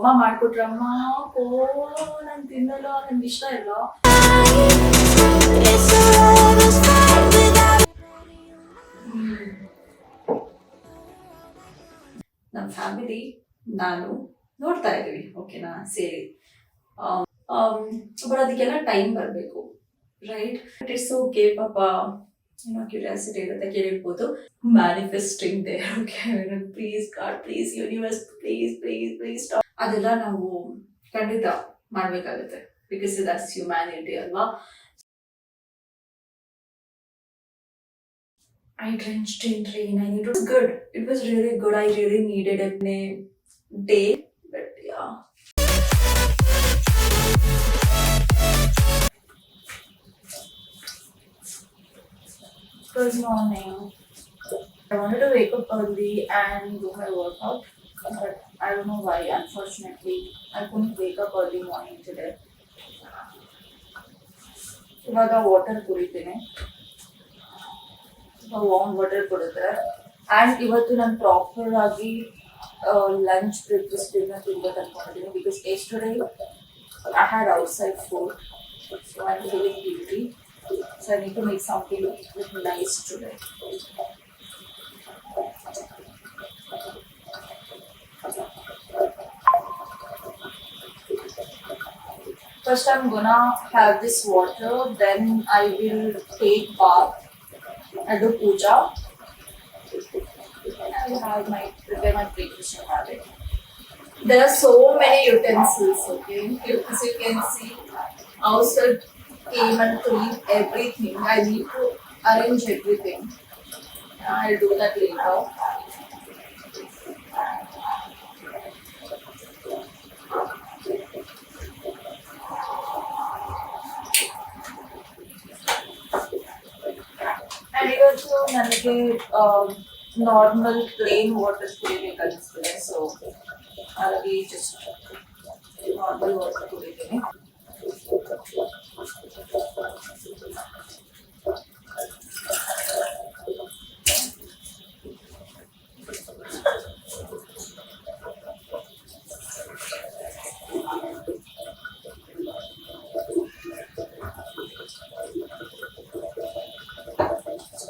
ನಮ್ಮಮ್ಮ ಮಾಡ್ಕೊಟ್ರಮ್ಮ ಕೋ ನಾನು ತಿನ್ನಲ್ಲ, ನನ್ಗೆ ಇಷ್ಟ ಇಲ್ಲ. ನಮ್ಮ ಫ್ಯಾಮಿಲಿ ನಾನು ನೋಡ್ತಾ ಇದೀವಿ, ಓಕೆನಾ, ಸೇರಿ. ಬಟ್ ಅದಕ್ಕೆಲ್ಲ ಟೈಮ್ ಬರಬೇಕು, ರೈಟ್? ಇಟ್ಸ್ ಓಕೆ, ಪಾಪ ಏನೋ ಕ್ಯೂರಿಯಾಸಿಟಿ ಇರುತ್ತೆ, ಕೇಳಿರ್ಬೋದು. ಮ್ಯಾನಿಫೆಸ್ಟಿಂಗ್ ದೇ, okay, please God, please universe, please please please stop. ಅದೆಲ್ಲ ನಾವು ಖಂಡಿತ ಮಾಡ್ಬೇಕಾಗುತ್ತೆ, ಬಿಕಾಸ್ ದಟ್ಸ್ ಹ್ಯುಮ್ಯಾನಿಟಿ ಅಲ್ವಾ. I drenched in rain and it was good. It was really good. I really needed it in a day. But yeah. Good morning. I wanted to wake up early and do my workout. But I don't know why. Unfortunately, I couldn't wake up early morning today. ಇವಾಗ water ಕುಡಿತೀನಿ, warm water ಕೊಡುತ್ತೆ. And ಇವತ್ತು ನಾನು proper ಆಗಿ lunch breakfast dinner ತಿನ್ಬೇಕು ಅನ್ಕೊಂಡಿದ್ದೀನಿ, because yesterday I had outside food, so I am feeling guilty, so I need to make something with nice today. First I'm gonna have this water, then I will take bath, I do puja, and I will have prepare my breakfast and have it. There are so many utensils, okay? As you can see, outside came and clean everything. I need to arrange everything. I'll do that later. And ಇವತ್ತು ನನಗೆ normal plain water ಕುಡಿಬೇಕನ್ನಿಸ್ತದೆ, so ಹಾಗಾಗಿ just normal water ಕುಡಿತೀನಿ.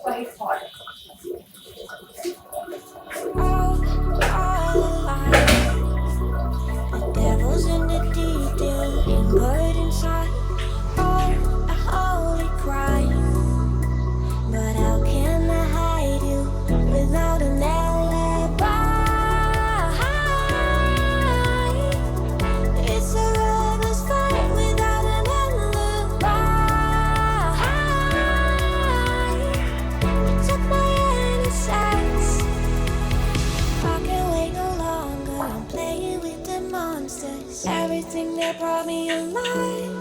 Quite hot. Devil's in the detail, but inside, oh, a holy crime. But how can I hide you without an alibi? It's a lover's fight without an alibi. You took my innocence. I can't wait no longer. I'm playing with the monsters. Everything that brought me alive,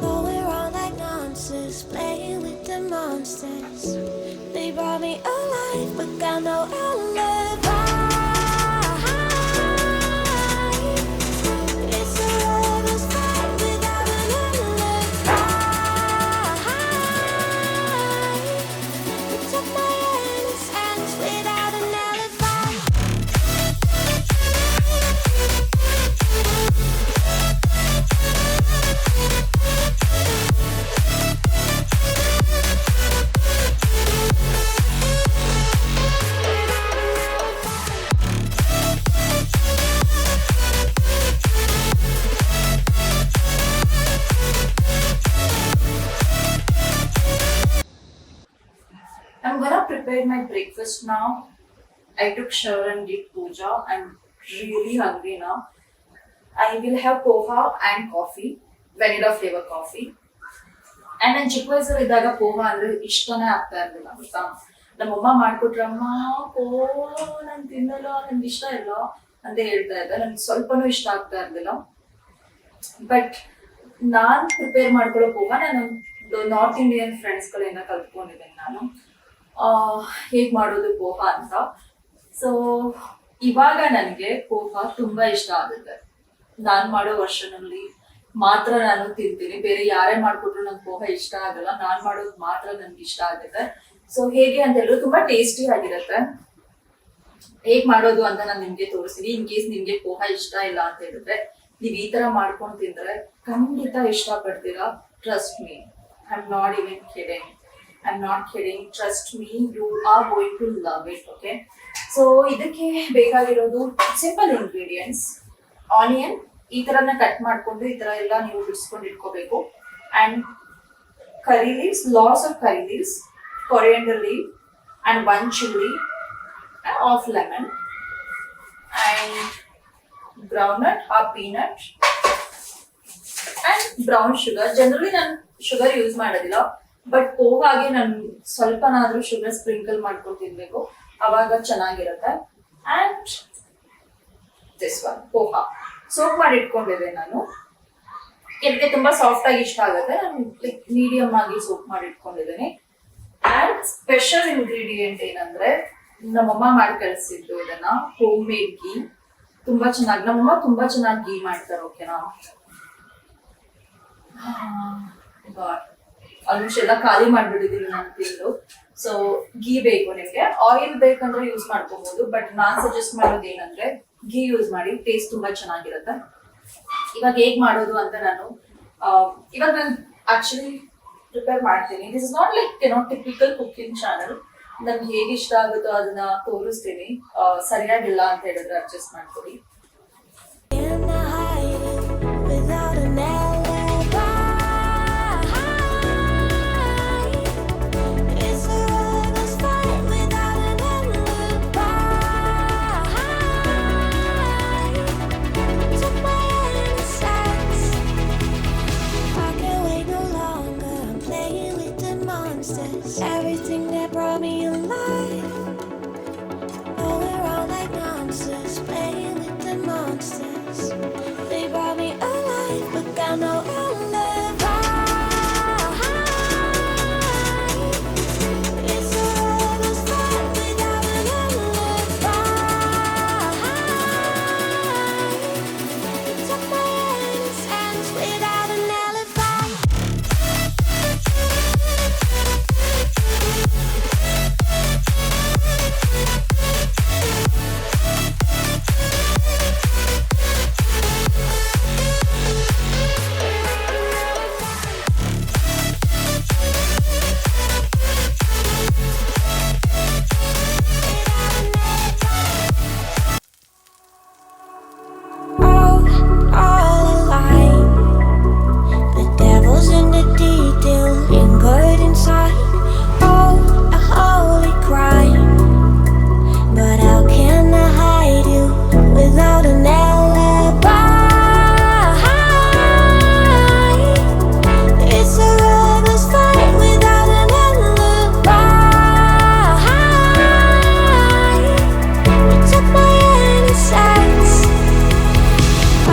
going wrong like nonsense. Playing with the monsters. They brought me alive, but got no alibi. It's a lover's fight without an alibi. You took my innocence without an alibi. I'm gonna prepare my breakfast now. I took shower and did puja. I'm really hungry now. I will have poha and coffee, vanilla flavor coffee. And ನಾನು ಚಿಕ್ಕ ವಯಸ್ಸಲ್ಲಿ ಇದ್ದಾಗ ಪೋಹ ಅಂದ್ರೆ ಇಷ್ಟನೇ ಆಗ್ತಾ ಇರ್ಲಿಲ್ಲ, ಗೊತ್ತಾ. ನಮ್ಮಮ್ಮ ಮಾಡ್ಕೊಟ್ರಮ್ಮ ಪೋ ನಾನು ತಿನ್ನಲ್ಲ, ನನ್ಗೆ ಇಷ್ಟ ಇಲ್ಲ ಅಂತ ಹೇಳ್ತಾ ಇದ್ದೆ. ನನ್ಗೆ ಸ್ವಲ್ಪನೂ ಇಷ್ಟ ಆಗ್ತಾ ಇರ್ಲಿಲ್ಲ. ಬಟ್ ನಾನ್ ಪ್ರಿಪೇರ್ ಮಾಡ್ಕೊಳ್ಳೋ ಪೋಹ ನಾನು ನಾರ್ತ್ ಇಂಡಿಯನ್ ಫ್ರೆಂಡ್ಸ್ಗಳಿಂದ ಕಲ್ತ್ಕೊಂಡಿದ್ದೇನೆ ನಾನು, ಹೇಗೆ ಮಾಡೋದು ಪೋಹ ಅಂತ. ಸೊ ಇವಾಗ ನನಗೆ ಪೋಹ ತುಂಬಾ ಇಷ್ಟ ಆಗುತ್ತೆ. ನಾನು ಮಾಡೋ ವರ್ಷನಲ್ಲಿ ಮಾತ್ರ ನಾನು ತಿಂತೀನಿ, ಬೇರೆ ಯಾರೇ ಮಾಡ್ಕೊಟ್ರು ನಂಗೆ ಪೋಹ ಇಷ್ಟ ಆಗಲ್ಲ. ನಾನು ಮಾಡೋದು ಮಾತ್ರ ನನ್ಗೆ ಇಷ್ಟ ಆಗುತ್ತೆ. ಸೊ ಹೇಗೆ ಅಂತ ಹೇಳಿದ್ರೆ ತುಂಬಾ ಟೇಸ್ಟಿ ಆಗಿರುತ್ತೆ. ಹೇಗ್ ಮಾಡೋದು ಅಂತ ನಾನು ನಿಮ್ಗೆ ತೋರಿಸ್ತೀನಿ. ಇನ್ ಕೇಸ್ ನಿಮ್ಗೆ ಪೋಹ ಇಷ್ಟ ಇಲ್ಲ ಅಂತ ಹೇಳಿದ್ರೆ ನೀವ್ ಈ ತರ ಮಾಡ್ಕೊಂಡು ತಿಂದ್ರೆ ಖಂಡಿತ ಇಷ್ಟ ಪಡ್ತೀರಾ. Trust me, I am not even kidding, I am not kidding, trust me, you are going to love it. Okay, so ಇದಕ್ಕೆ ಬೇಕಾಗಿರೋದು ಸಿಂಪಲ್ ಇಂಗ್ರೀಡಿಯೆಂಟ್ಸ್. ಆನಿಯನ್ ಈ ತರನ ಕಟ್ ಮಾಡ್ಕೊಂಡು ಈ ತರ ಎಲ್ಲ ನೀವು ಬಿಡಿಸ್ಕೊಂಡು ಇಟ್ಕೋಬೇಕು. And curry leaves, lots of curry leaves, coriander leaf, and one chili, and half lemon, and groundnut or peanut, and brown sugar. Generally, ನಾನು ಶುಗರ್ ಯೂಸ್ ಮಾಡೋದಿಲ್ಲ, ಬಟ್ ಪೋಹಾಗೆ ನಾನು ಸ್ವಲ್ಪನಾದ್ರೂ ಶುಗರ್ ಸ್ಪ್ರಿಂಕಲ್ ಮಾಡ್ಕೊಂಡು ತಿನ್ಬೇಕು, ಅವಾಗ ಚೆನ್ನಾಗಿರುತ್ತೆ. And this one poha soap ಮಾಡಿ ಇಟ್ಕೊಂಡಿದ್ದೆ ನಾನು. ಕೆಲಕ್ಕೆ ತುಂಬಾ ಸಾಫ್ಟ್ ಆಗಿ ಇಷ್ಟ ಆಗುತ್ತೆ, ನಾನು ಲೈಕ್ ಮೀಡಿಯಂ ಆಗಿ ಸೋಪ್ ಮಾಡಿ ಇಟ್ಕೊಂಡಿದ್ದೀನಿ. ಅಂಡ್ ಸ್ಪೆಷಲ್ ಇಂಗ್ರೀಡಿಯೆಂಟ್ ಏನಂದ್ರೆ ನಮ್ಮಮ್ಮ ಮಾಡಿ ಕಳಿಸಿದ್ದು ಇದನ್ನ, ಹೋಮ್ ಮೇಡ್ ಗೀ. ತುಂಬಾ ಚೆನ್ನಾಗಿ ನಮ್ಮಮ್ಮ ತುಂಬಾ ಚೆನ್ನಾಗಿ ಗೀ ಮಾಡ್ತಾರೆ. ಓಕೆನಾ, ಆಲ್ಮೋಸ್ಟ್ ಎಲ್ಲ ಖಾಲಿ ಮಾಡ್ಬಿಟ್ಟಿದೀನಿ ನಾನು ತಿಂದು. ಸೊ ಗೀ ಬೇಕು ನಿಮ್ಗೆ, ಆಯಿಲ್ ಬೇಕಂದ್ರೆ ಯೂಸ್ ಮಾಡ್ಕೋಬಹುದು, ಬಟ್ ನಾನ್ ಸಜೆಸ್ಟ್ ಮಾಡೋದು ಏನಂದ್ರೆ ಗೀ ಯೂಸ್ ಮಾಡಿ, ಟೇಸ್ಟ್ ತುಂಬಾ ಚೆನ್ನಾಗಿರುತ್ತೆ. ಇವಾಗ ಹೇಗ್ ಮಾಡೋದು ಅಂತ ಇವಾಗ ನಾನು ಆಕ್ಚುಲಿ ಪ್ರಿಪೇರ್ ಮಾಡ್ತೀನಿ. This is not like typical cooking channel. ನನ್ಗೆ ಹೇಗೆ ಇಷ್ಟ ಆಗುತ್ತೋ ಅದನ್ನ ತೋರಿಸ್ತೀನಿ. ಸರಿಯಾಗಿಲ್ಲ ಅಂತ ಹೇಳಿದ್ರೆ ಅಡ್ಜಸ್ಟ್ ಮಾಡ್ಕೊಡಿ. In the hiding without an alibi. It's a lover's fight without an alibi. Took my innocence. I can't wait no longer. I'm playing with the monsters. Everything that brought me alive. Going around like monsters, playing with the monsters. They brought me alive, but got no alibi. It's a lover's fight without an alibi. Took my innocence without an alibi. All alive. The devil's in the detail, lingered inside. Oh, a holy crime. But how can I hide you without an alibi? It's a lover's fight without an alibi. You took my innocence.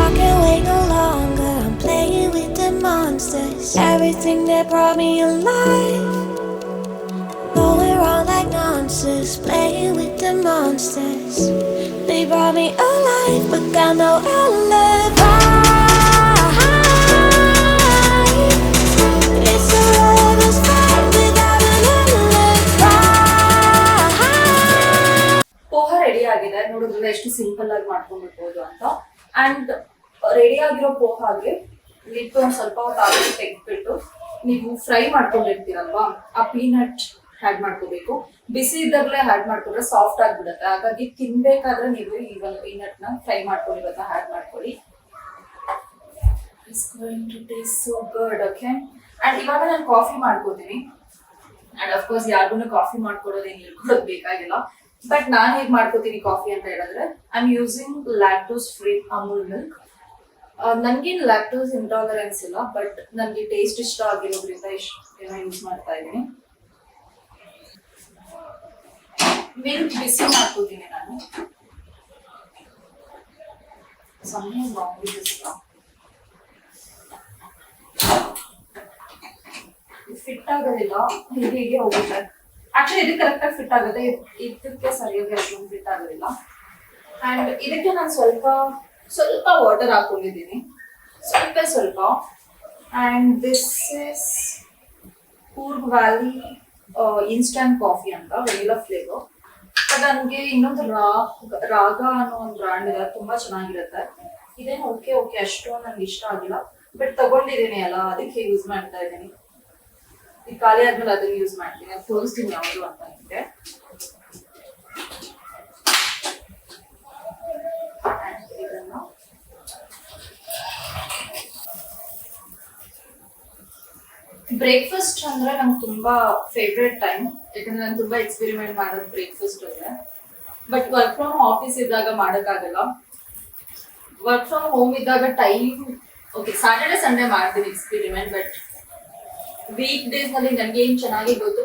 I can't wait no longer. I'm playing with the monsters. Everything that brought me alive. Going around like monsters, playing with the monsters. They brought me alive, but got no alibi. It's a lover's fight without an alibi. Poha ready ಆಗಿದೆ. ನೋಡಿದ್ರಲ್ಲ ಎಷ್ಟು simple ಆಗಿ ಮಾಡ್ಕೊಂಡ್ಬಿಡ್ಬೋದು ಅಂತ. And ready ಆಗಿರೋ ಪೋಹಾಗೆ ಲಿಟ್ಟು ಒಂದ್ ಸ್ವಲ್ಪ ಹೊತ್ತು ತೆಗೆದ್ಬಿಟ್ಟು ನೀವು ಫ್ರೈ ಮಾಡ್ಕೊಂಡಿರ್ತೀರಲ್ವಾ, ಆ ಪೀನಟ್ ಆ್ಯಡ್ ಮಾಡ್ಕೋಬೇಕು. ಬಿಸಿ ಇದ್ದಾಗಲೇ ಆ್ಯಡ್ ಮಾಡ್ಕೊಂಡ್ರೆ ಸಾಫ್ಟ್ ಆಗಿಬಿಡುತ್ತೆ. ಹಾಗಾಗಿ ತಿನ್ಬೇಕಾದ್ರೆ ನೀವು ಈ ಒಂದು ಪೀನಟ್ ನ ಫ್ರೈ ಮಾಡ್ಕೊಂಡಿರೋದ ಆ್ಯಡ್ ಮಾಡ್ಕೊಳ್ಳಿ. It's going to taste so good, okay? And ಇವಾಗ ನಾನು ಕಾಫಿ ಮಾಡ್ಕೋತೀನಿ. ಅಂಡ್ ಅಫ್ಕೋರ್ಸ್ ಯಾರಿಗೂ ಕಾಫಿ ಮಾಡ್ಕೊಡೋದೇನು ಹೇಳ್ಕೊಡೋದು ಬೇಕಾಗಿಲ್ಲ. ಬಟ್ ನಾನು ಹೇಗೆ ಮಾಡ್ಕೋತೀನಿ ಕಾಫಿ ಅಂತ ಹೇಳಿದ್ರೆ, I am using lactose free Amul milk. ನನ್ಗೇನು ಲ್ಯಾಕ್ಟೋಸ್ ಇಂಟಾಲರೆನ್ಸ್ ಇಲ್ಲ, ಬಟ್ ನನಗೆ ಟೇಸ್ಟ್ ಇಷ್ಟ ಆಗಿರೋದ್ರಿಂದ ಇಷ್ಟೇನ ಯೂಸ್ ಮಾಡ್ತಾ ಇದ್ದೀನಿ. ಮಿಲ್ಕ್ ಬಿಸಿ ಮಾಡ್ಕೋತೀನಿ ನಾನು. ಸಮಯ ಫಿಟ್ ಆಗೋದಿಲ್ಲ, ಹೀಗೆ ಹೋಗುತ್ತೆ. ಆಕ್ಚುಲಿ ಇದಕ್ಕೆ ಕರೆಕ್ಟ್ ಆಗಿ ಫಿಟ್ ಆಗುತ್ತೆ, ಇದಕ್ಕೆ ಸರಿಯಾಗಿ ಅಷ್ಟೊಂದು ಫಿಟ್ ಆಗೋದಿಲ್ಲ. ಅಂಡ್ ಇದಕ್ಕೆ ನಾನು ಸ್ವಲ್ಪ ವಾಟರ್ ಹಾಕೊಂಡಿದ್ದೀನಿ, ಸ್ವಲ್ಪ. And this is Coorg valley instant coffee ಅಂತ, ವೆನಿಲಾ ಫ್ಲೇವರ್. ಬಟ್ ನನಗೆ ಇನ್ನೊಂದು ರಾಗ ಅನ್ನೋ ಒಂದು ಬ್ರ್ಯಾಂಡ್ ಇದೆ, ತುಂಬಾ ಚೆನ್ನಾಗಿರುತ್ತೆ. ಇದೇನು ಓಕೆ ಓಕೆ ಅಷ್ಟು ನನ್ಗೆ ಇಷ್ಟ ಆಗಿಲ್ಲ, ಬಟ್ ತಗೊಂಡಿದ್ದೀನಿ ಅಲ್ಲ ಅದಕ್ಕೆ ಯೂಸ್ ಮಾಡ್ತಾ ಇದ್ದೀನಿ. ಈಗ ಖಾಲಿ ಆದ್ಮೇಲೆ ಅದನ್ನ ಯೂಸ್ ಮಾಡ್ತೀನಿ. ಅದು ತೋರಿಸ್ತೀನಿ ಯಾವುದು ಅಂತ ನಿಮಗೆ. ಬ್ರೇಕ್ಫಾಸ್ಟ್ ಅಂದ್ರೆ ನಂಗೆ ತುಂಬಾ ಫೇವ್ರೆಟ್ ಟೈಮ್, ಯಾಕಂದ್ರೆ ನಾನು ತುಂಬಾ ಎಕ್ಸ್ಪೆರಿಮೆಂಟ್ ಮಾಡೋದು ಬ್ರೇಕ್ಫಾಸ್ಟ್ ಅಲ್ಲೇ. ಬಟ್ ವರ್ಕ್ ಫ್ರಮ್ ಆಫೀಸ್ ಇದ್ದಾಗ ಮಾಡೋಕ್ಕಾಗಲ್ಲ. ವರ್ಕ್ ಫ್ರಮ್ ಹೋಮ್ ಇದ್ದಾಗ ಟೈಮ್ ಓಕೆ ಸ್ಯಾಟರ್ಡೆ ಸಂಡೇ ಮಾಡ್ತೀನಿ ಎಕ್ಸ್ಪೆರಿಮೆಂಟ್, ಬಟ್ ವೀಕ್ ಡೇಸ್ ನಲ್ಲಿ ನನಗೆ ಏನು ಚೆನ್ನಾಗಿ ಗೊತ್ತು.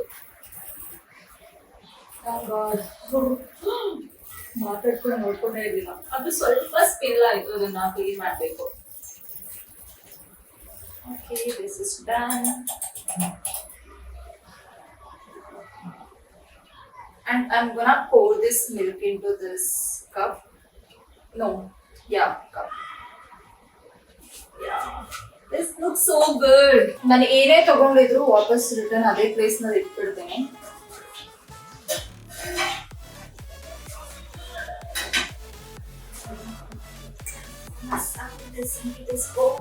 ಮಾತಾಡ್ಕೊಂಡು ನೋಡ್ಕೊಂಡೇ ಇರಲಿಲ್ಲ, ಅದು ಸ್ವಲ್ಪ ಸ್ಪಿಲ್ ಆಯ್ತು, ಅದನ್ನ ಕ್ಲೀನ್ ಮಾಡಬೇಕು. Okay, this is done. And I'm gonna pour this milk into this cup. No, yeah, cup. Yeah, this looks so good. ನಾನು ಏನೇ ತಗೊಂಡಿದ್ರು ವಾಪಸ್ ರಿಟರ್ನ್ ಅದೇ ಪ್ಲೇಸ್ ನಲ್ಲಿ ಇಟ್ಬಿಡ್ತೀನಿ. This bowl.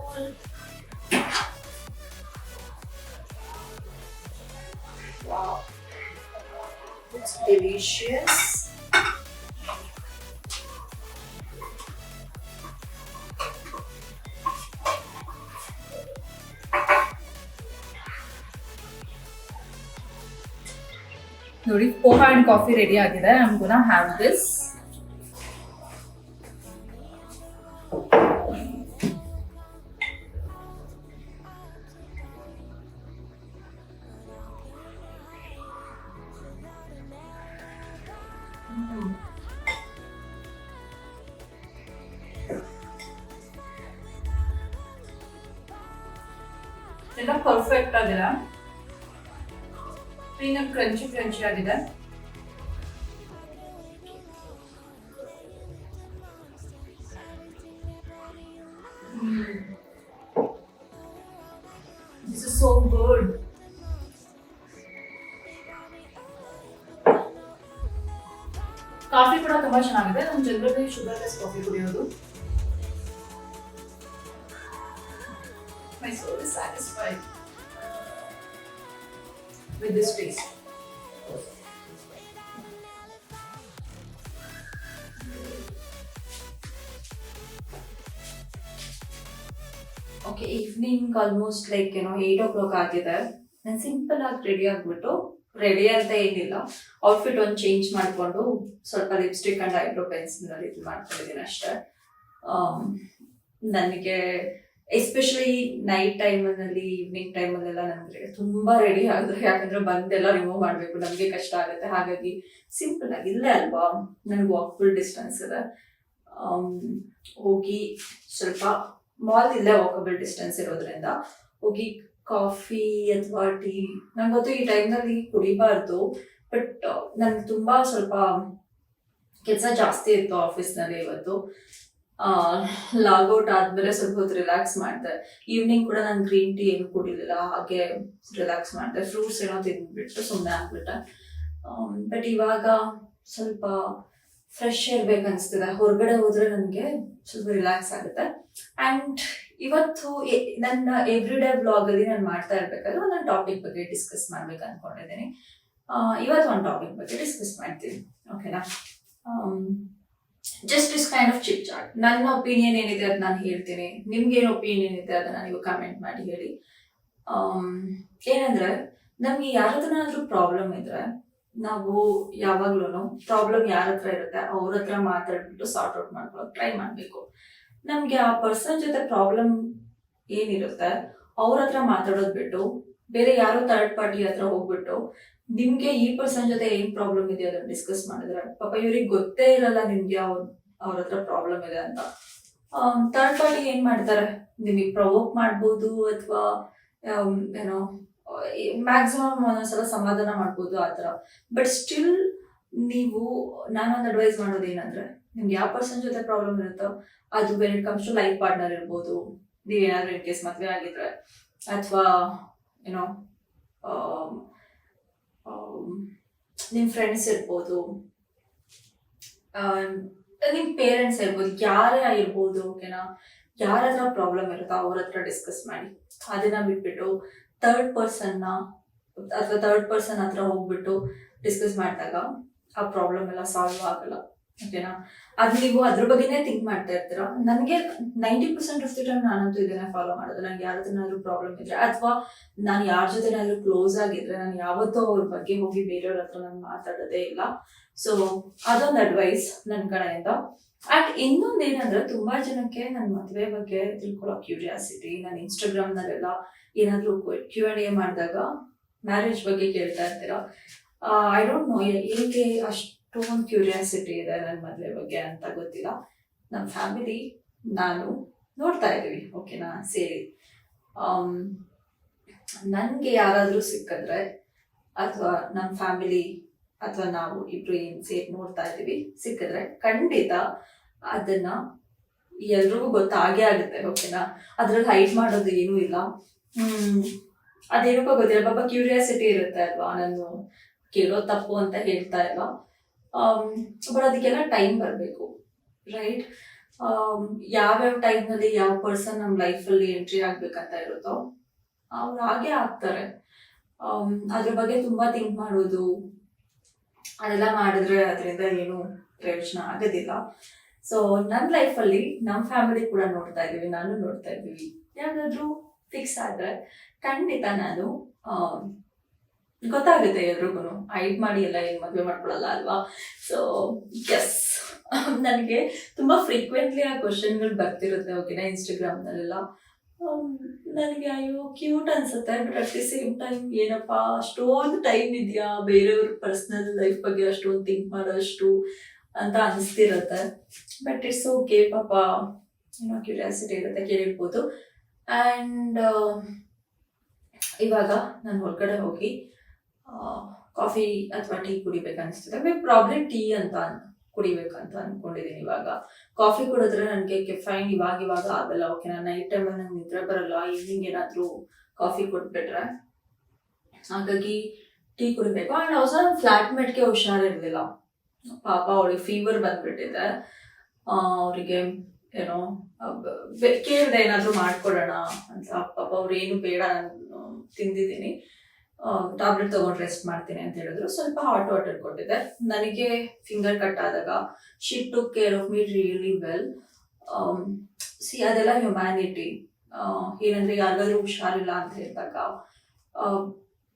Wow, it's delicious. ನೋಡಿ, ಪೋಹಾ ಅಂಡ್ ಕಾಫಿ ರೆಡಿ ಆಗಿದೆ. I am gonna have this. ಎಲ್ಲ perfect ಆಗಿದೆ, ಕ್ಲೀನಾಗಿ ಕ್ರಂಚಿ ಆಗಿದೆ. This is so good. Coffee ಕೂಡ ತುಂಬಾ ಚೆನ್ನಾಗಿದೆ. ನಾನು ಜನರಲಿ ಶುಗರ್ಲೆಸ್ ಕಾಫಿ ಕುಡಿಯೋದು. My soul is satisfied with this taste. Okay, evening almost like 8 o'clock ಆಗಿದೆ. ನಾನು ಸಿಂಪಲ್ ಆಗಿ ರೆಡಿ ಅಂತ ಏನಿಲ್ಲ, ಔಟ್ಫಿಟ್ ಒಂದು ಚೇಂಜ್ ಮಾಡಿಕೊಂಡು ಸ್ವಲ್ಪ ಲಿಪ್ಸ್ಟಿಕ್ ಅಂಡ್ ಐಬ್ರೋ ಪೆನ್ಸಿಲ್ ಇದು ಮಾಡ್ಕೊಂಡಿದ್ದೀನಿ ಅಷ್ಟೇ. ನನಗೆ ಎಸ್ಪೆಷಲಿ ನೈಟ್ ಟೈಮಲ್ಲಿ, ಈವ್ನಿಂಗ್ ಟೈಮಲ್ಲೆಲ್ಲ ನನಗೆ ತುಂಬಾ ರೆಡಿ ಆಗಿದ್ರೆ, ಯಾಕಂದ್ರೆ ಬಂದೆಲ್ಲ ರಿಮೂವ್ ಮಾಡಬೇಕು, ನಮಗೆ ಕಷ್ಟ ಆಗುತ್ತೆ. ಹಾಗಾಗಿ ಸಿಂಪಲ್ ಆಗಿ ಇಲ್ಲೇ ಅಲ್ವಾ, ನನಗೆ ವಾಕಬಲ್ ಡಿಸ್ಟೆನ್ಸ್ ಇದೆ, ಹೋಗಿ ಸ್ವಲ್ಪ ಮಾಲ್ ಇಲ್ಲೇ ವಾಕಬಲ್ ಡಿಸ್ಟೆನ್ಸ್ ಇರೋದ್ರಿಂದ ಹೋಗಿ ಕಾಫಿ ಅಥವಾ ಟೀ, ನಂಗೆ ಗೊತ್ತು ಈ ಟೈಮ್ನಲ್ಲಿ ಕುಡಿಬಾರ್ದು, ಬಟ್ ನನ್ಗೆ ತುಂಬಾ ಸ್ವಲ್ಪ ಕೆಲಸ ಜಾಸ್ತಿ ಇತ್ತು ಆಫೀಸ್ನಲ್ಲಿ ಇವತ್ತು. ಲಾಗೌಟ್ ಆದ್ಮೇಲೆ ಸ್ವಲ್ಪ ಹೊತ್ತು ರಿಲ್ಯಾಕ್ಸ್ ಮಾಡಿದೆ. ಈವ್ನಿಂಗ್ ಕೂಡ ನಾನು ಗ್ರೀನ್ ಟೀ ಏನು ಕುಡಿಲಿಲ್ಲ, ಹಾಗೆ ರಿಲ್ಯಾಕ್ಸ್ ಮಾಡಿದೆ. ಫ್ರೂಟ್ಸ್ ಏನೋ ತಿಂದ್ಬಿಟ್ಟು ಸುಮ್ಮನೆ ಆಗ್ಬಿಟ್ಟೆ. ಬಟ್ ಇವಾಗ ಸ್ವಲ್ಪ ಫ್ರೆಶ್ ಇರ್ಬೇಕನ್ಸ್ತಿದೆ. ಹೊರಗಡೆ ಹೋದ್ರೆ ನನಗೆ ಸ್ವಲ್ಪ ರಿಲ್ಯಾಕ್ಸ್ ಆಗುತ್ತೆ. ಆ್ಯಂಡ್ ಇವತ್ತು ನನ್ನ ಎವ್ರಿ ಡೇ ಬ್ಲಾಗಲ್ಲಿ ನಾನು ಮಾಡ್ತಾ ಇರ್ಬೇಕಾದ್ರೆ ಒಂದೊಂದು ಟಾಪಿಕ್ ಬಗ್ಗೆ ಡಿಸ್ಕಸ್ ಮಾಡ್ಬೇಕು ಅನ್ಕೊಂಡಿದ್ದೀನಿ. ಇವತ್ತು ಒಂದು ಟಾಪಿಕ್ ಬಗ್ಗೆ ಡಿಸ್ಕಸ್ ಮಾಡ್ತೀನಿ, ಓಕೆನಾ? Just is kind of chit chat. ನನ್ನ ಒಪಿನಿಯನ್ ಏನಿದೆ ಅದು ನಾನು ಹೇಳ್ತೀನಿ, ನಿಮ್ಗೇನು ಒಪಿನಿಯನ್ ಇದೆ ಅದನ್ನ ನೀವು ಕಮೆಂಟ್ ಮಾಡಿ ಹೇಳಿ. ಏನಂದ್ರೆ, ನಮ್ಗೆ ಯಾರ ಹತ್ರನಾದ್ರೂ ಪ್ರಾಬ್ಲಮ್ ಇದ್ರೆ ನಾವು ಯಾವಾಗ್ಲೂ ಪ್ರಾಬ್ಲಮ್ ಯಾರ ಹತ್ರ ಇರುತ್ತೆ ಅವ್ರ ಹತ್ರ ಮಾತಾಡ್ಬಿಟ್ಟು ಸಾರ್ಟ್ ಔಟ್ ಮಾಡ್ಕೊಳಕ್ ಟ್ರೈ ಮಾಡ್ಬೇಕು. ನಮ್ಗೆ ಆ ಪರ್ಸನ್ ಜೊತೆ ಪ್ರಾಬ್ಲಮ್ ಏನಿರುತ್ತೆ ಅವ್ರ ಹತ್ರ ಮಾತಾಡೋದ್ ಬಿಟ್ಟು ಬೇರೆ ಯಾರೋ ಥರ್ಡ್ ಪಾರ್ಟಿ ಹತ್ರ ಹೋಗ್ಬಿಟ್ಟು ನಿಮ್ಗೆ ಈ ಪರ್ಸನ್ ಜೊತೆ ಏನ್ ಪ್ರಾಬ್ಲಮ್ ಇದೆ ಅದನ್ನ ಡಿಸ್ಕಸ್ ಮಾಡಿದ್ರೆ, ಪಾಪ ಇವ್ರಿಗೆ ಗೊತ್ತೇ ಇರಲ್ಲ ನಿಮ್ಗೆ ಅವ್ರ ಹತ್ರ ಪ್ರಾಬ್ಲಮ್ ಇದೆ ಅಂತ. ಥರ್ಡ್ ಪಾರ್ಟಿ ಏನ್ ಮಾಡ್ತಾರೆ, ನಿಮಗೆ ಪ್ರವೋಕ್ ಮಾಡ್ಬೋದು ಅಥವಾ ಏನೋ ಮ್ಯಾಕ್ಸಿಮಮ್ ಒಂದೊಂದ್ಸಲ ಸಮಾಧಾನ ಮಾಡ್ಬೋದು ಆ ಥರ. ಬಟ್ ಸ್ಟಿಲ್ ನಾನೊಂದು ಅಡ್ವೈಸ್ ಮಾಡೋದು ಏನಂದ್ರೆ, ನಿಮ್ಗೆ ಯಾವ ಪರ್ಸನ್ ಜೊತೆ ಪ್ರಾಬ್ಲಮ್ ಇರುತ್ತೋ ಅದು when it comes to life partner ಇರ್ಬೋದು, ನೀವೇನಾದ್ರೂ ಇನ್ ಕೇಸ್ ಮದುವೆ ಆಗಿದ್ರೆ, ಅಥವಾ ಏನೋ ನಿಮ್ಮ ಫ್ರೆಂಡ್ಸ್ ಇರ್ಬೋದು, ನಿಮ್ಮ ಪೇರೆಂಟ್ಸ್ ಇರ್ಬೋದು, ಯಾರೇ ಆಗಿರ್ಬೋದು, ಓಕೆನಾ, ಯಾರ ಹತ್ರ ಪ್ರಾಬ್ಲಮ್ ಇರುತ್ತೋ ಅವ್ರ ಹತ್ರ ಡಿಸ್ಕಸ್ ಮಾಡಿ. ಅದನ್ನ ಬಿಟ್ಬಿಟ್ಟು ಥರ್ಡ್ ಪರ್ಸನ್ ಹತ್ರ ಹೋಗ್ಬಿಟ್ಟು ಡಿಸ್ಕಸ್ ಮಾಡಿದಾಗ ಆ ಪ್ರಾಬ್ಲಮ್ ಎಲ್ಲ ಸಾಲ್ವ್ ಆಗಲ್ಲ, ಓಕೆನಾ. ಅದು ನೀವು ಅದ್ರ ಬಗ್ಗೆನೇ ಥಿಂಕ್ ಮಾಡ್ತಾ ಇರ್ತೀರಾ. ನನಗೆ 90% ಆಫ್ ದಿ ಟೈಮ್ ನಾನಂತೂ ಇದನ್ನೇ ಫಾಲೋ ಮಾಡೋದು. ನನಗೆ ಯಾರದನ್ನಾದ್ರೂ ಪ್ರಾಬ್ಲಮ್ ಇದ್ರೆ ಅಥವಾ ನಾನು ಯಾರ ಜೊತೆನಾದ್ರೂ ಕ್ಲೋಸ್ ಆಗಿದ್ರೆ ನಾನು ಯಾವತ್ತೂ ಅವ್ರ ಬಗ್ಗೆ ಹೋಗಿ ಬೇರೆಯವ್ರ ಹತ್ರ ನಾನು ಮಾತಾಡೋದೇ ಇಲ್ಲ. ಸೊ ಅದೊಂದು ಅಡ್ವೈಸ್ ನನ್ನ ಕಡೆಯಿಂದ. ಅಂಡ್ ಇನ್ನೊಂದು ಏನಂದ್ರೆ, ತುಂಬಾ ಜನಕ್ಕೆ ನನ್ನ ಮದುವೆ ಬಗ್ಗೆ ತಿಳ್ಕೊಳ್ಳೋ ಕ್ಯೂರಿಯಾಸಿಟಿ. ನಾನು ಇನ್ಸ್ಟಾಗ್ರಾಮ್ನಲ್ಲೆಲ್ಲ ಏನಾದರೂ Q&A ಮಾಡಿದಾಗ ಮ್ಯಾರೇಜ್ ಬಗ್ಗೆ ಕೇಳ್ತಾ ಇರ್ತೀರಾ. ಐ ಡೋಂಟ್ ನೋ ಏಕೆ ಅಷ್ಟೊಂದು ಕ್ಯೂರಿಯಾಸಿಟಿ ಇದೆ ನನ್ನ ಮದುವೆ ಬಗ್ಗೆ ಅಂತ ಗೊತ್ತಿಲ್ಲ. ನಮ್ಮ ಫ್ಯಾಮಿಲಿ ನಾನು ನೋಡ್ತಾ ಇದ್ದೀವಿ, ಓಕೆನಾ, ಸೇರಿ. ನನಗೆ ಯಾರಾದರೂ ಸಿಕ್ಕಿದ್ರೆ ಅಥವಾ ನಮ್ಮ ಫ್ಯಾಮಿಲಿ ಅಥವಾ ನಾವು ಇಬ್ರು ಏನು ಸೇರಿ ನೋಡ್ತಾ ಇದ್ದೀವಿ ಸಿಕ್ಕಿದ್ರೆ ಖಂಡಿತ ಅದನ್ನ ಎಲ್ರಿಗೂ ಗೊತ್ತಾಗೇ ಆಗುತ್ತೆ, ಓಕೆನಾ. ಅದ್ರಲ್ಲಿ ಹೈಡ್ ಮಾಡೋದು ಏನೂ ಇಲ್ಲ. ಅದೇನಕ್ಕೋ ಗೊತ್ತಿಲ್ಲ, ಪಾಪ ಕ್ಯೂರಿಯಾಸಿಟಿ ಇರುತ್ತೆ ಅಲ್ವಾ. ನಾನು ಕೇಳೋ ತಪ್ಪು ಅಂತ ಹೇಳ್ತಾ ಇಲ್ಲ, ಬಟ್ ಅದಕ್ಕೆಲ್ಲ ಟೈಮ್ ಬರಬೇಕು, ರೈಟ್. ಯಾವ್ಯಾವ ಟೈಮ್ನಲ್ಲಿ ಯಾವ ಪರ್ಸನ್ ನಮ್ಮ ಲೈಫಲ್ಲಿ ಎಂಟ್ರಿ ಆಗ್ಬೇಕಂತ ಇರುತ್ತೋ ಅವ್ರು ಹಾಗೆ ಆಗ್ತಾರೆ. ಅದ್ರ ಬಗ್ಗೆ ತುಂಬಾ ಥಿಂಕ್ ಮಾಡೋದು ಅದೆಲ್ಲ ಮಾಡಿದ್ರೆ ಅದರಿಂದ ಏನು ಪ್ರಯೋಜನ ಆಗೋದಿಲ್ಲ. ಸೊ ನನ್ನ ಲೈಫಲ್ಲಿ ನಮ್ಮ ಫ್ಯಾಮಿಲಿ ಕೂಡ ನೋಡ್ತಾ ಇದ್ದೀವಿ, ನಾನು ನೋಡ್ತಾ ಇದ್ದೀವಿ. ಯಾವ್ದಾದ್ರು ಫಿಕ್ಸ್ ಆದ್ರೆ ಖಂಡಿತ ನಾನು ಗೊತ್ತಾಗುತ್ತೆ ಎಲ್ರಿಗೂ. ಹೈಡ್ ಮಾಡಿ ಎಲ್ಲ ಏನು ಮದುವೆ ಮಾಡ್ಕೊಳಲ್ಲ ಅಲ್ವಾ. ಸೊ ಎಸ್, ನನಗೆ ತುಂಬಾ ಫ್ರೀಕ್ವೆಂಟ್ಲಿ ಆ ಕ್ವಶನ್ಗಳು ಬರ್ತಿರುತ್ತೆ, ಓಕೆನಾ, ಇನ್ಸ್ಟಾಗ್ರಾಮ್ನಲ್ಲೆಲ್ಲ. ನನಗೆ ಅಯ್ಯೋ ಕ್ಯೂಟ್ ಅನ್ಸುತ್ತೆ, but at the same time ಏನಪ್ಪ ಅಷ್ಟೊಂದು ಟೈಮ್ ಇದೆಯಾ ಬೇರೆಯವ್ರ ಪರ್ಸ್ನಲ್ ಲೈಫ್ ಬಗ್ಗೆ ಅಷ್ಟೊಂದು ಥಿಂಕ್ ಮಾಡೋಷ್ಟು ಅಂತ ಅನಿಸ್ತಿರುತ್ತೆ. ಬಟ್ ಇಟ್ಸ್ ಓಕೆ, ಪಾಪ ಏನೋ ಕ್ಯೂರಿಯಾಸಿಟಿ ಇರುತ್ತೆ, ಕೇಳಿರ್ಬೋದು. ಆ್ಯಂಡ್ ಇವಾಗ ನಾನು ಹೊರಗಡೆ ಹೋಗಿ ಕಾಫಿ ಅಥವಾ ಟೀ ಕುಡಿಬೇಕನ್ನಿಸ್ತಿದೆ. ಮೇ ಪ್ರಾಬ್ಲಿ ಟೀ ಅಂತ ಕುಡಿಬೇಕಂತ ಅನ್ಕೊಂಡಿದ್ದೀನಿ. ಇವಾಗ ಕಾಫಿ ಕುಡಿದ್ರೆ ನನಗೆ ಕೆಫೈನ್ ಇವಾಗ ಆಗಲ್ಲ, ಓಕೆನಾ. ನೈಟ್ ಟೈಮಲ್ಲಿ ನಂಗೆ ನಿದ್ರೆ ಬರಲ್ಲ, ಈವ್ನಿಂಗ್ ಏನಾದರೂ ಕಾಫಿ ಕೊಟ್ಬಿಟ್ರೆ. ಹಾಗಾಗಿ ಟೀ ಕುಡಿಬೇಕು. ಆ್ಯಂಡ್ ಹೊಸ ನನ್ನ ಫ್ಲಾಟ್ಮೇಟ್ಗೆ ಹುಷಾರಿರಲಿಲ್ಲ, ಪಾಪ ಅವಳಿಗೆ ಫೀವರ್ ಬಂದ್ಬಿಟ್ಟಿದೆ. ಅವರಿಗೆ ಏನೋ ಕೇಳಿದೆ ಏನಾದರೂ ಮಾಡ್ಕೊಡೋಣ ಅಂತ. ಪಾಪ ಅವ್ರು ಏನು ಬೇಡ, ನಾನು ತಿಂದಿದ್ದೀನಿ, ಟ್ಯಾಬ್ಲೆಟ್ ತಗೊಂಡು ರೆಸ್ಟ್ ಮಾಡ್ತೀನಿ ಅಂತ ಹೇಳಿದ್ರು. ಸ್ವಲ್ಪ ಹಾಟ್ ವಾಟರ್ ಕೊಟ್ಟಿದ್ದೆ. ನನಗೆ ಫಿಂಗರ್ ಕಟ್ ಆದಾಗ she took care of me really well. ಅದೆಲ್ಲ ಹ್ಯುಮ್ಯಾನಿಟಿ. ಏನಂದ್ರೆ ಯಾರಿಗಾದ್ರೂ ಹುಷಾರಿಲ್ಲ ಅಂತ ಹೇಳಿದಾಗ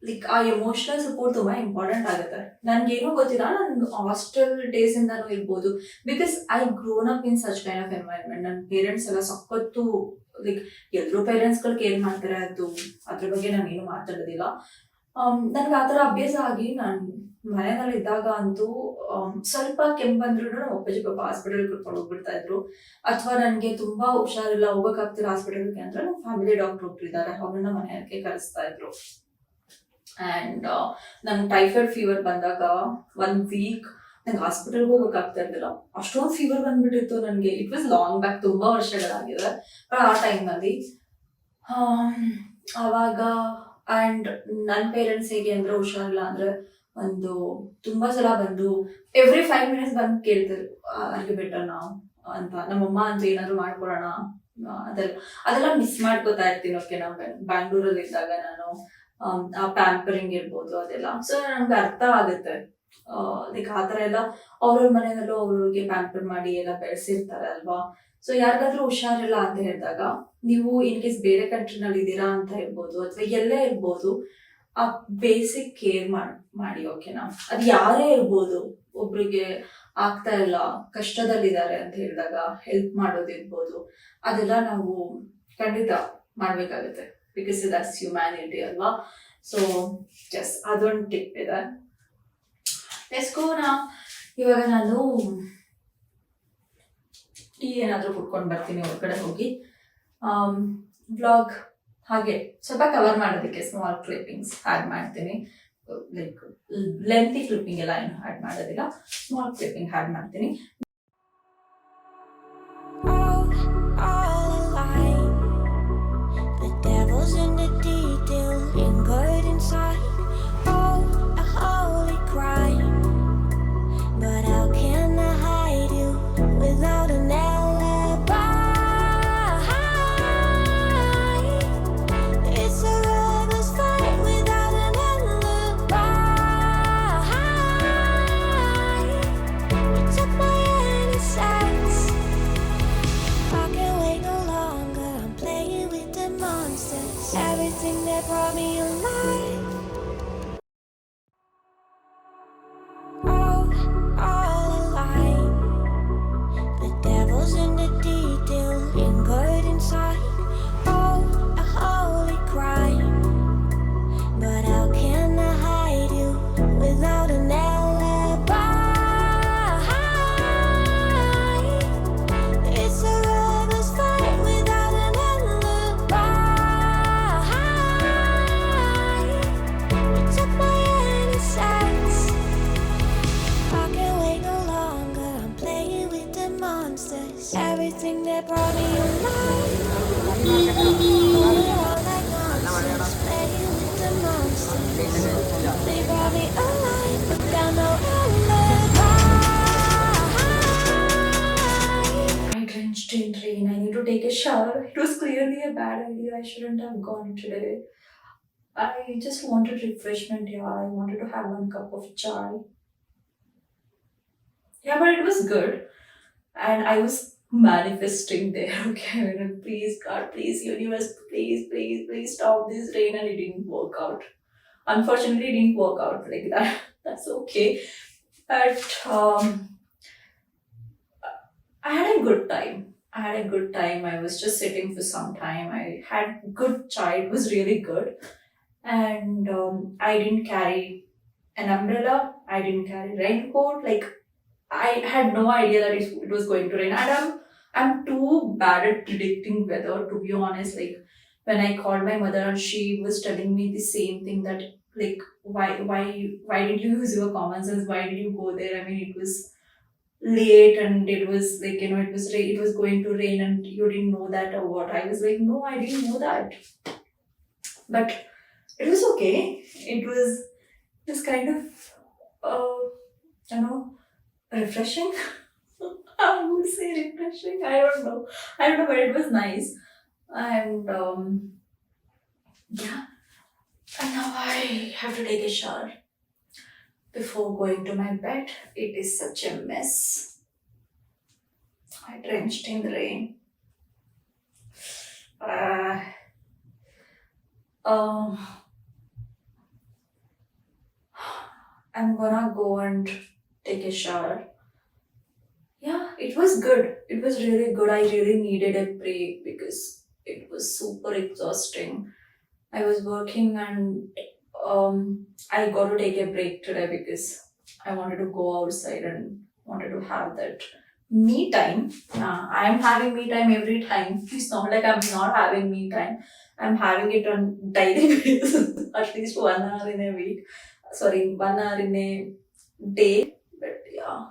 ಲೈಕ್ ಆ ಎಮೋಷನಲ್ ಸಪೋರ್ಟ್ ತುಂಬಾ ಇಂಪಾರ್ಟೆಂಟ್ ಆಗುತ್ತೆ. ನನ್ಗೇನೂ ಗೊತ್ತಿಲ್ಲ, ನನ್ನ ಹಾಸ್ಟೆಲ್ ಡೇಸ್ ಇಂದಾನು ಇರ್ಬೋದು, because I grown up in such kind of environment. ನನ್ನ ಪೇರೆಂಟ್ಸ್ ಎಲ್ಲ ಸಖತ್ತು, ಲೈಕ್ ಎಲ್ಲರೂ ಪೇರೆಂಟ್ಸ್ಗಳು ಕೇರ್ ಮಾಡ್ತಾರೆ, ಅದ್ರ ಬಗ್ಗೆ ನಾನು ಏನು ಮಾತಾಡೋದಿಲ್ಲ. ನನ್ಗೆ ಆ ಥರ ಅಭ್ಯಾಸ ಆಗಿ ನಾನು ಮನೆಯಲ್ಲಿ ಇದ್ದಾಗ ಅಂತೂ ಸ್ವಲ್ಪ ಕೆಮ್ಮು ಬಂದ್ರು ನಮ್ಮ ಅಪ್ಪಾಜಿ ಪಾಪ ಹಾಸ್ಪಿಟಲ್ ಕರ್ಕೊಂಡು ಹೋಗ್ಬಿಡ್ತಾ ಇದ್ರು. ಅಥವಾ ನನಗೆ ತುಂಬಾ ಹುಷಾರಿಲ್ಲ, ಹೋಗಕ್ಕಾಗ್ತಿಲ್ಲ ಹಾಸ್ಪಿಟಲ್ಗೆ ಅಂದ್ರೆ ನಮ್ಮ ಫ್ಯಾಮಿಲಿ ಡಾಕ್ಟರ್ ಒಬ್ರಿದ್ದಾರೆ, ಅವ್ರನ್ನ ಮನೆಯಕ್ಕೆ ಕರೆಸ್ತಾ ಇದ್ರು. ಆ್ಯಂಡ್ ನಂಗೆ ಟೈಫಾಯ್ಡ್ ಫೀವರ್ ಬಂದಾಗ 1 ವೀಕ್ ನಂಗೆ ಹಾಸ್ಪಿಟಲ್ಗೆ ಹೋಗಕ್ಕಾಗ್ತಾ ಇರ್ಲಿಲ್ಲ, ಅಷ್ಟೊಂದು ಫೀವರ್ ಬಂದ್ಬಿಟ್ಟಿತ್ತು ನನಗೆ. ಇಟ್ ವಾಸ್ ಲಾಂಗ್ ಬ್ಯಾಕ್, ತುಂಬಾ ವರ್ಷಗಳಾಗಿದೆ. ಬಟ್ ಆ ಟೈಮ್ನಲ್ಲಿ ಆವಾಗ ಆ್ಯಂಡ್ ನನ್ನ ಪೇರೆಂಟ್ಸ್ ಹೇಗೆ ಅಂದ್ರೆ, ಹುಷಾರಿಲ್ಲ ಅಂದ್ರೆ ಒಂದು ತುಂಬಾ ಸಲ ಬಂದು ಎವ್ರಿ 5 minutes ಬಂದು ಕೇಳ್ತಾರೆ ಅಲ್ಲಿಗೆ ಬೆಟರ್ ನಾವು ಅಂತ. ನಮ್ಮಮ್ಮ ಅಂತ ಏನಾದ್ರು ಮಾಡ್ಕೊಡೋಣ, ಅದೆಲ್ಲ ಮಿಸ್ ಮಾಡ್ಕೋತಾ ಇರ್ತೀನಿ, ಓಕೆ. ನಾವು ಬ್ಯಾಂಗ್ಳೂರಲ್ಲಿ ಇದ್ದಾಗ ನಾನು ಆ ಪ್ಯಾಂಪರಿಂಗ್ ಇರ್ಬೋದು ಅದೆಲ್ಲ. ಸೊ ನಮ್ಗೆ ಅರ್ಥ ಆಗುತ್ತೆ, ಲೈಕ್ ಆ ಥರ ಎಲ್ಲ ಅವ್ರವ್ರ ಮನೆಯಲ್ಲೂ ಅವ್ರವ್ರಿಗೆ ಪ್ಯಾಂಪರ್ ಮಾಡಿ ಎಲ್ಲ ಬೆಳೆಸಿರ್ತಾರೆ ಅಲ್ವಾ. ಸೊ ಯಾರಿಗಾದ್ರೂ ಹುಷಾರಿಲ್ಲ ಅಂತ ಹೇಳಿದಾಗ, ನೀವು ಇನ್ ಕೇಸ್ ಬೇರೆ ಕಂಟ್ರಿನಲ್ಲಿ ಇದ್ದೀರಾ ಅಂತ ಇರ್ಬೋದು ಅಥವಾ ಎಲ್ಲೇ ಇರ್ಬೋದು, ಆ ಬೇಸಿಕ್ ಕೇರ್ ಮಾಡಿ, ಓಕೆನಾ. ಅದು ಯಾರೇ ಇರ್ಬೋದು, ಒಬ್ರಿಗೆ ಆಗ್ತಾ ಇಲ್ಲ, ಕಷ್ಟದಲ್ಲಿದ್ದಾರೆ ಅಂತ ಹೇಳಿದಾಗ ಹೆಲ್ಪ್ ಮಾಡೋದಿರ್ಬೋದು, ಅದೆಲ್ಲ ನಾವು ಖಂಡಿತ ಮಾಡ್ಬೇಕಾಗುತ್ತೆ, ಬಿಕಾಸ್ ದಟ್ಸ್ ಹ್ಯುಮ್ಯಾನಿಟಿ ಅಲ್ವಾ. ಸೊ ಜಸ್ಟ್ ಅದೊಂದು ಟಿಪ್ ಇದೆ. ಲೆಟ್ಸ್ ಇವಾಗ ನಾನು ಟೀ ಏನಾದರೂ ಕುಡ್ಕೊಂಡು ಬರ್ತೀನಿ ಹೊರಗಡೆ ಹೋಗಿ. ವ್ಲಾಗ್ ಹಾಗೆ ಸ್ವಲ್ಪ ಕವರ್ ಮಾಡೋದಕ್ಕೆ ಸ್ಮಾಲ್ ಕ್ಲಿಪ್ಪಿಂಗ್ಸ್ ಆ್ಯಡ್ ಮಾಡ್ತೀನಿ. ಲೈಕ್ ಲೆಂತಿ ಕ್ಲಿಪ್ಪಿಂಗ್ ಎಲ್ಲ ಏನು ಆ್ಯಡ್ ಮಾಡೋದಿಲ್ಲ, ಸ್ಮಾಲ್ ಕ್ಲಿಪ್ಪಿಂಗ್ ಆ್ಯಡ್ ಮಾಡ್ತೀನಿ. But how can I hide? everything that brought me alive. All alive. The devil's in the detail, lingered inside. Oh, a holy crime. But how can I hide you without an alibi? It's a lover's fight without an alibi. You took my innocence. I can't wait no longer. I'm playing with the monsters. Everything that brought me alive. Moving around like nonsense. Playing with the monsters. They brought me alive, but got no alibi. I drenched in rain. I need to take a shower. It was clearly a bad idea. I shouldn't have gone today. I just wanted refreshment. Yeah, I wanted to have one cup of chai. Yeah, but it was good. And I was manifesting there. Okay, I mean, please, God, please, universe, please, please, please stop this rain. And it didn't work out. Unfortunately, it didn't work out like that. That's okay. But I had a good time. I was just sitting for some time. I had good chai. It was really good. And I didn't carry an umbrella. I didn't carry raincoat. Like, I had no idea that it was going to rain. And I'm too bad at predicting weather, to be honest. Like, when I called my mother and she was telling me the same thing, that like, why did you use your common sense? Why did you go there? I mean, it was late and it was like, it was going to rain and you didn't know that or what. I was like, no, I didn't know that. But it was okay. It was just kind of refreshing. I would say refreshing. I don't know, but it was nice. And yeah, and now I have to take a shower before going to my bed. It is such a mess. I drenched in the rain. I'm gonna go and take a shower. Yeah, it was good. It was really good. I really needed a break because it was super exhausting. I was working and I got to take a break today because I wanted to go outside and wanted to have that me time. I am having me time every time. It's not like I'm not having me time. I'm having it on daily basis, at least 1 hour in a week. Sorry, 1 hour in a day. But yeah.